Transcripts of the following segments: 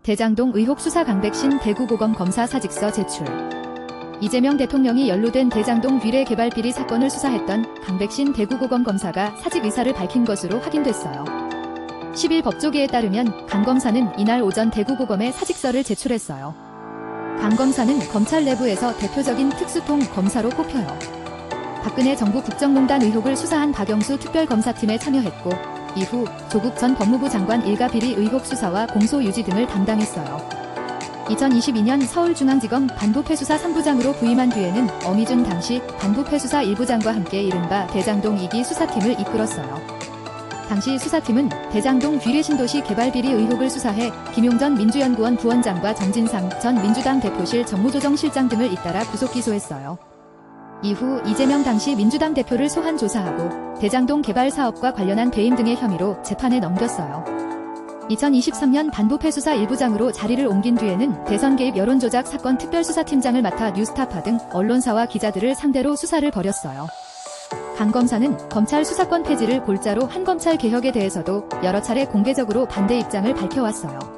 대장동 의혹 수사 강백신 대구고검 검사 사직서 제출. 이재명 대통령이 연루된 대장동 위례개발 비리 사건을 수사했던 강백신 대구고검 검사가 사직 의사를 밝힌 것으로 확인됐어요. 10일 법조계에 따르면 강 검사는 이날 오전 대구고검에 사직서를 제출했어요. 강 검사는 검찰 내부에서 대표적인 특수통 검사로 꼽혀요. 박근혜 정부 국정농단 의혹을 수사한 박영수 특별검사팀에 참여했고 이후 조국 전 법무부 장관 일가 비리 의혹 수사와 공소 유지 등을 담당했어요. 2022년 서울중앙지검 반부패수사 3부장으로 부임한 뒤에는 어미준 당시 반부패수사 1부장과 함께 이른바 대장동 2기 수사팀을 이끌었어요. 당시 수사팀은 대장동 위례신도시 개발 비리 의혹을 수사해 김용전 민주연구원 부원장과 정진상 전 민주당 대표실 정무조정실장 등을 잇따라 구속 기소했어요. 이후 이재명 당시 민주당 대표를 소환 조사하고 대장동 개발 사업과 관련한 배임 등의 혐의로 재판에 넘겼어요. 2023년 반부패수사 1부장으로 자리를 옮긴 뒤에는 대선 개입 여론조작 사건 특별수사팀장을 맡아 뉴스타파 등 언론사와 기자들을 상대로 수사를 벌였어요. 강 검사는 검찰 수사권 폐지를 골자로 한 검찰 개혁에 대해서도 여러 차례 공개적으로 반대 입장을 밝혀왔어요.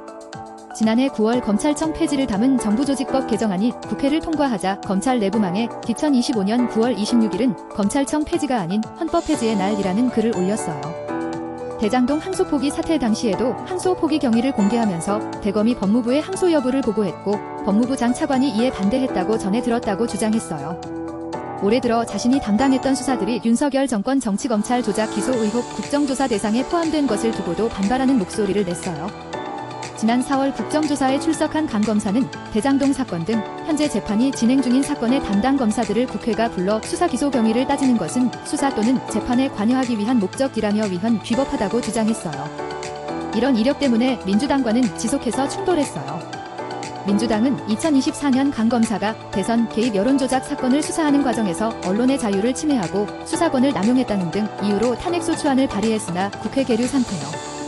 지난해 9월 검찰청 폐지를 담은 정부조직법 개정안이 국회를 통과하자 검찰 내부망에 2025년 9월 26일은 검찰청 폐지가 아닌 헌법 폐지의 날이라는 글을 올렸어요. 대장동 항소 포기 사태 당시에도 항소 포기 경위를 공개하면서 대검이 법무부에 항소 여부를 보고했고 법무부 장 차관이 이에 반대했다고 전해 들었다고 주장했어요. 올해 들어 자신이 담당했던 수사들이 윤석열 정권 정치검찰 조작 기소 의혹 국정조사 대상에 포함된 것을 두고도 반발하는 목소리를 냈어요. 지난 4월 국정조사에 출석한 강 검사는 대장동 사건 등 현재 재판이 진행 중인 사건의 담당 검사들을 국회가 불러 수사 기소 경위를 따지는 것은 수사 또는 재판에 관여하기 위한 목적이라며 위헌 위법하다고 주장했어요. 이런 이력 때문에 민주당과는 지속해서 충돌했어요. 민주당은 2024년 강 검사가 대선 개입 여론조작 사건을 수사하는 과정에서 언론의 자유를 침해하고 수사권을 남용했다는 등 이유로 탄핵소추안을 발의했으나 국회 계류 상태요.